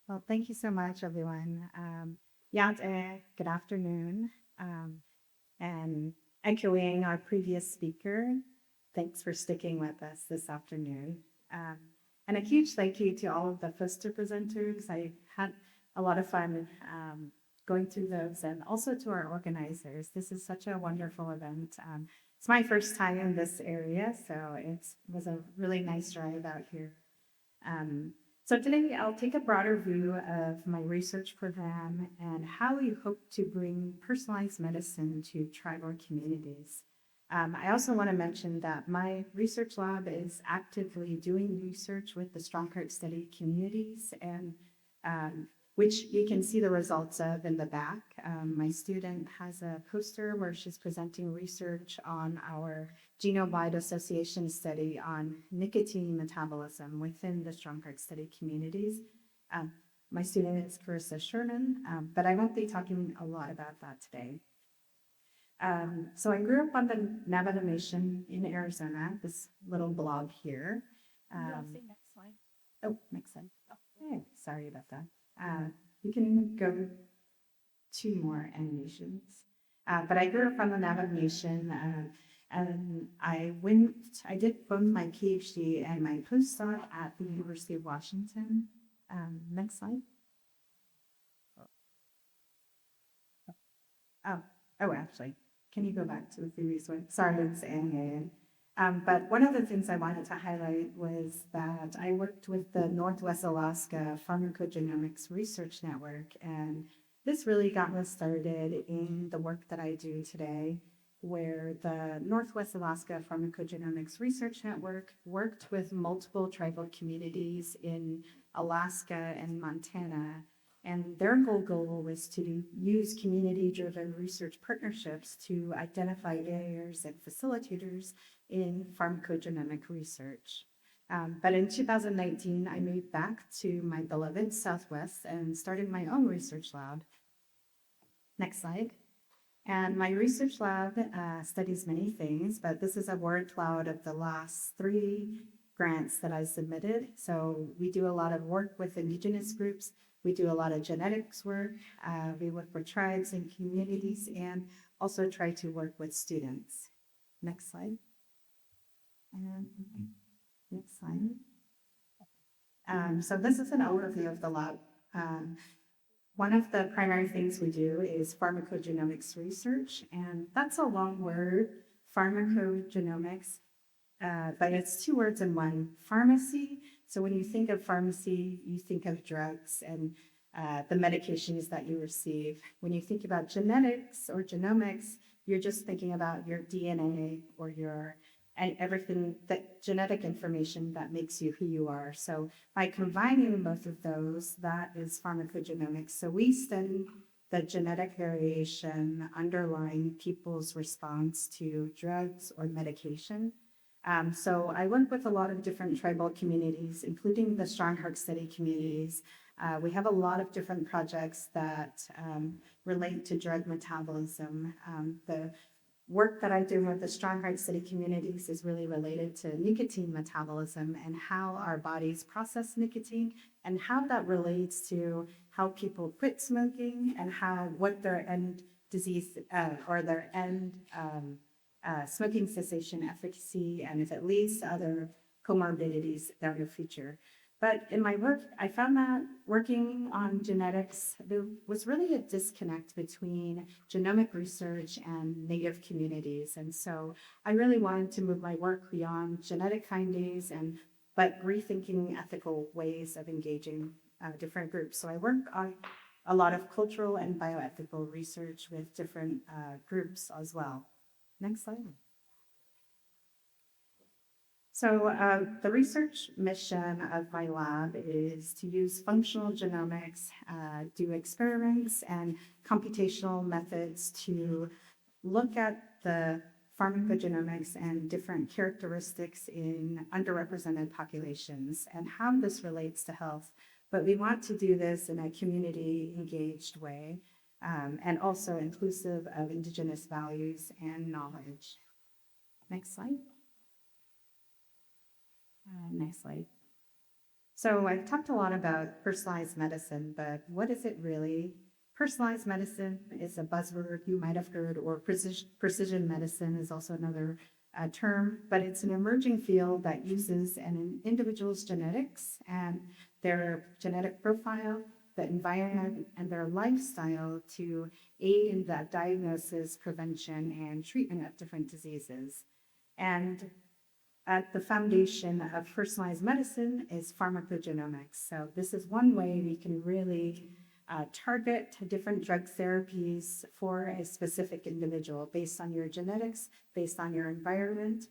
Well, thank you so much, everyone. Good afternoon. And echoing our previous speaker, thanks for sticking with us this afternoon. Um, and a huge thank you to all of the poster presenters. I had a lot of fun going through those, and also to our organizers. This is such a wonderful event. It's my first time in this area, so it was a really nice drive out here. Um, so today I'll take a broader view of my research program and how we hope to bring personalized medicine to tribal communities. I also want to mention that my research lab is actively doing research with the Strong Heart Study communities, and um, which you can see the results of in the back. My student has a poster where she's presenting research on our genome-wide association study on nicotine metabolism within the Strong Heart Study communities. Um, my student is Carissa Sherman, but I won't be talking a lot about that today. So I grew up on the Navajo Nation in Arizona, this little blog here. Next slide. Oh, next slide. Okay, sorry about that. You can go two more animations. But I grew up on the Navajo Nation, and I did both my PhD and my postdoc at the University of Washington. Next slide. Oh, actually, can you go back to the previous one? Sorry, it's animated. But one of the things I wanted to highlight was that I worked with the Northwest Alaska Pharmacogenomics Research Network, and this really got me started in the work that I do today, where the Northwest Alaska Pharmacogenomics Research Network worked with multiple tribal communities in Alaska and Montana, and their whole goal was to use community-driven research partnerships to identify barriers and facilitators in pharmacogenomic research. But in 2019, I moved back to my beloved Southwest and started my own research lab. Next slide. And my research lab studies many things, but this is a word cloud of the last 3 grants that I submitted. So we do a lot of work with Indigenous groups. We do a lot of genetics work. We work with tribes and communities, and also try to work with students. Next slide. And next slide. So this is an overview of the lab. One of the primary things we do is pharmacogenomics research, and that's a long word, pharmacogenomics, but it's 2 words in one. Pharmacy, so when you think of pharmacy, you think of drugs and the medications that you receive. When you think about genetics or genomics, you're just thinking about your DNA or and everything, that genetic information that makes you who you are. So by combining both of those, that is pharmacogenomics. So we study the genetic variation underlying people's response to drugs or medication. So I work with a lot of different tribal communities, including the Strong Heart Study communities. We have a lot of different projects that relate to drug metabolism. The work that I do with the Strong Heart Study communities is really related to nicotine metabolism and how our bodies process nicotine and how that relates to how people quit smoking and what their end disease or their end smoking cessation efficacy, and if it leads to other comorbidities down the future. But in my work, I found that working on genetics, there was really a disconnect between genomic research and Native communities. And so I really wanted to move my work beyond genetic kinase but rethinking ethical ways of engaging different groups. So I work on a lot of cultural and bioethical research with different groups as well. Next slide. So the research mission of my lab is to use functional genomics, do experiments and computational methods to look at the pharmacogenomics and different characteristics in underrepresented populations and how this relates to health. But we want to do this in a community engaged way and also inclusive of Indigenous values and knowledge. Next slide. Next slide. So I've talked a lot about personalized medicine, but what is it really? Personalized medicine is a buzzword you might have heard, or precision medicine is also another term, but it's an emerging field that uses an individual's genetics and their genetic profile, the environment, and their lifestyle to aid in the diagnosis, prevention, and treatment of different diseases. And at the foundation of personalized medicine is pharmacogenomics. So this is one way we can really target different drug therapies for a specific individual based on your genetics, based on your environment.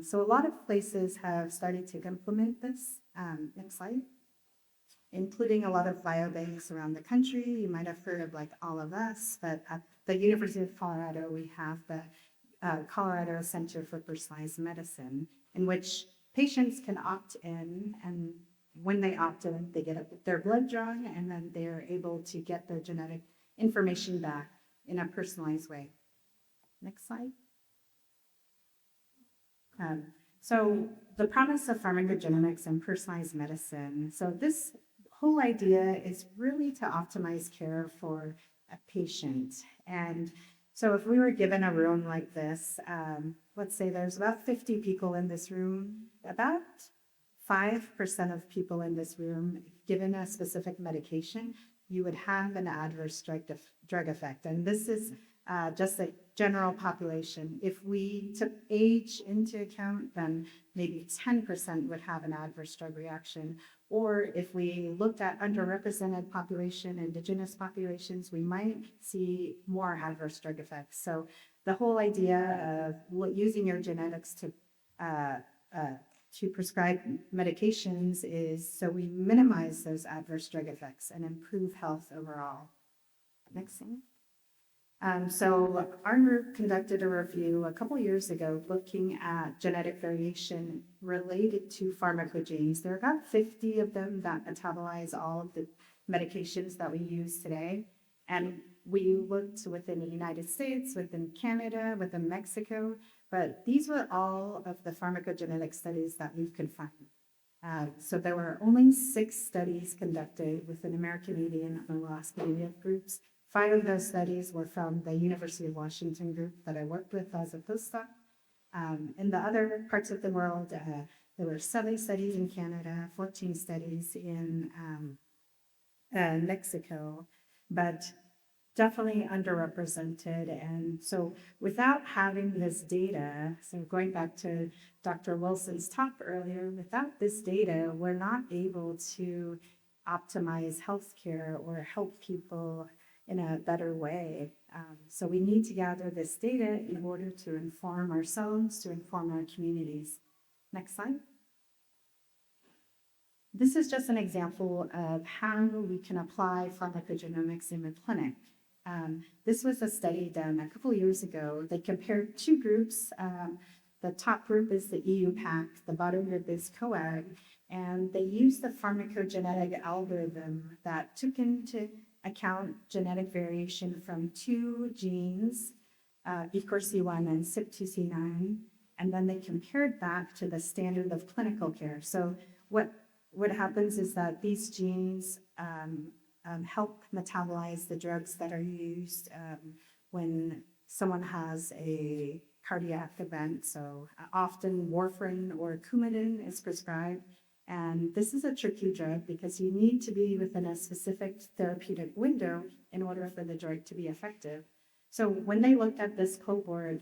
So a lot of places have started to implement this. Next slide. Including a lot of biobanks around the country. You might have heard of like All of Us, but at the University of Colorado, we have the Colorado Center for Personalized Medicine, in which patients can opt in, and when they opt in, they get their blood drawn, and then they're able to get their genetic information back in a personalized way. Next slide. So the promise of pharmacogenomics and personalized medicine. So this whole idea is really to optimize care for a patient. And so if we were given a room like this, let's say there's about 50 people in this room, about 5% of people in this room, given a specific medication, you would have an adverse drug effect. And this is just a general population. If we took age into account, then maybe 10% would have an adverse drug reaction. Or if we looked at underrepresented population, indigenous populations, we might see more adverse drug effects. So the whole idea of using your genetics to prescribe medications is so we minimize those adverse drug effects and improve health overall. Next thing. So our group conducted a review a couple years ago looking at genetic variation related to pharmacogenes. There are about 50 of them that metabolize all of the medications that we use today. And we looked within the United States, within Canada, within Mexico, but these were all of the pharmacogenetic studies that we could find. So there were only 6 studies conducted within American Indian and Alaska Native groups. 5 of those studies were from the University of Washington group that I worked with as a postdoc. In the other parts of the world, there were 7 studies in Canada, 14 studies in Mexico, but definitely underrepresented. And so without having this data, so going back to Dr. Wilson's talk earlier, without this data, we're not able to optimize healthcare or help people in a better way. So we need to gather this data in order to inform ourselves, to inform our communities. Next slide. This is just an example of how we can apply pharmacogenomics in the clinic. This was a study done a couple years ago. They compared 2 groups. The top group is the EU-PAC, the bottom group is COAG, and they used the pharmacogenetic algorithm that took into account genetic variation from 2 genes, BCORC1 and CYP2C9, and then they compared that to the standard of clinical care. So what happens is that these genes help metabolize the drugs that are used when someone has a cardiac event. So often warfarin or Coumadin is prescribed. And this is a tricky drug because you need to be within a specific therapeutic window in order for the drug to be effective. So when they looked at this cohort,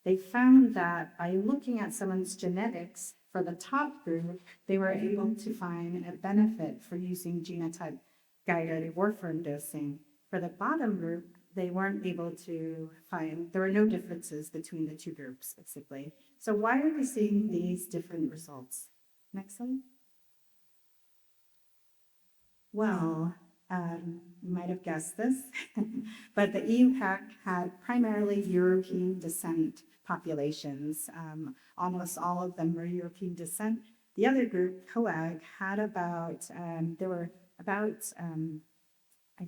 they found that by looking at someone's genetics for the top group, they were able to find a benefit for using genotype guided warfarin dosing. For the bottom group, they weren't able to find, there were no differences between the 2 groups, basically. So why are we seeing these different results? Next slide. Well, you might have guessed this, but the EU-PAC had primarily European descent populations. Almost all of them were European descent. The other group, COAG, had about, I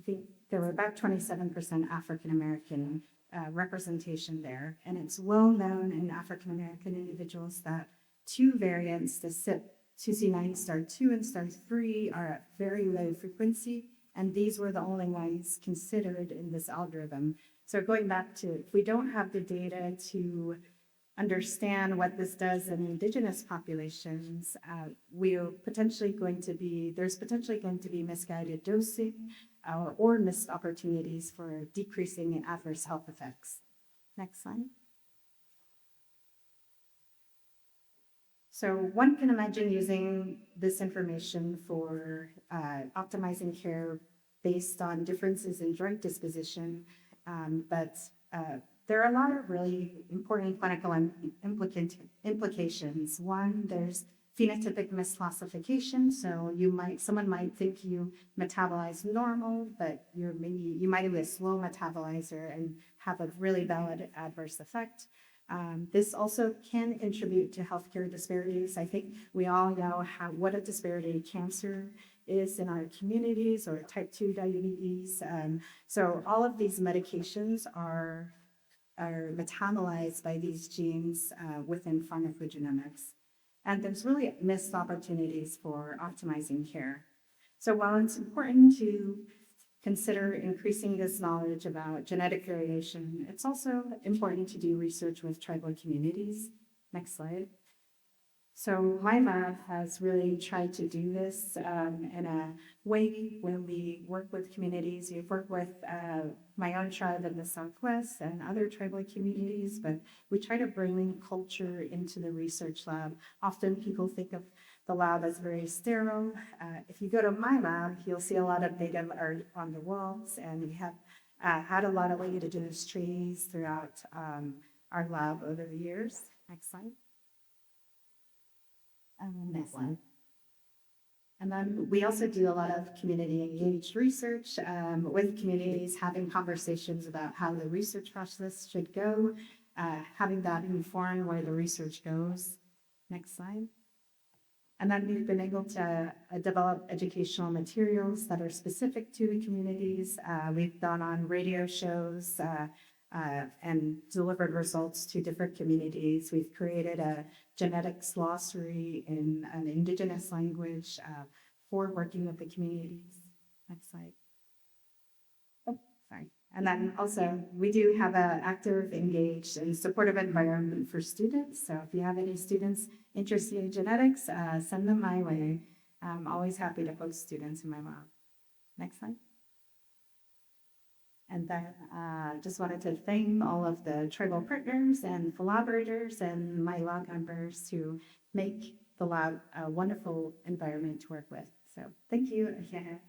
think there were about 27% African-American representation there. And it's well known in African-American individuals that 2 variants, the 2C9 star 2 and star 3 are at very low frequency, and these were the only ones considered in this algorithm. So going back to, if we don't have the data to understand what this does in indigenous populations, there's potentially going to be misguided dosing or missed opportunities for decreasing adverse health effects. Next slide. So one can imagine using this information for optimizing care based on differences in drug disposition, but there are a lot of really important clinical implications. One, there's phenotypic misclassification. So someone might think you metabolize normal, but you might be a slow metabolizer and have a really valid adverse effect. This also can contribute to healthcare disparities. I think we all know what a disparity cancer is in our communities, or type 2 diabetes. So all of these medications are metabolized by these genes within pharmacogenomics. And there's really missed opportunities for optimizing care. So while it's important to consider increasing this knowledge about genetic variation, it's also important to do research with tribal communities. Next slide. So my lab has really tried to do this in a way when we work with communities. We've worked with my own tribe in the Southwest and other tribal communities, but we try to bring culture into the research lab. Often people think of the lab as very sterile. If you go to my lab, you'll see a lot of native art on the walls, and we have had a lot of indigenous trees throughout our lab over the years. Next slide. Next one. And then we also do a lot of community engaged research with communities, having conversations about how the research process should go, having that inform where the research goes. Next slide. And then we've been able to develop educational materials that are specific to the communities. We've gone on radio shows and delivered results to different communities. We've created a genetics glossary in an indigenous language for working with the communities. Next slide. Oh, sorry. And then also, we do have an active, engaged, and supportive environment for students. So if you have any students interested in genetics, send them my way. I'm always happy to host students in my lab. Next slide. And then just wanted to thank all of the tribal partners and collaborators and my lab members to make the lab a wonderful environment to work with. So thank you again.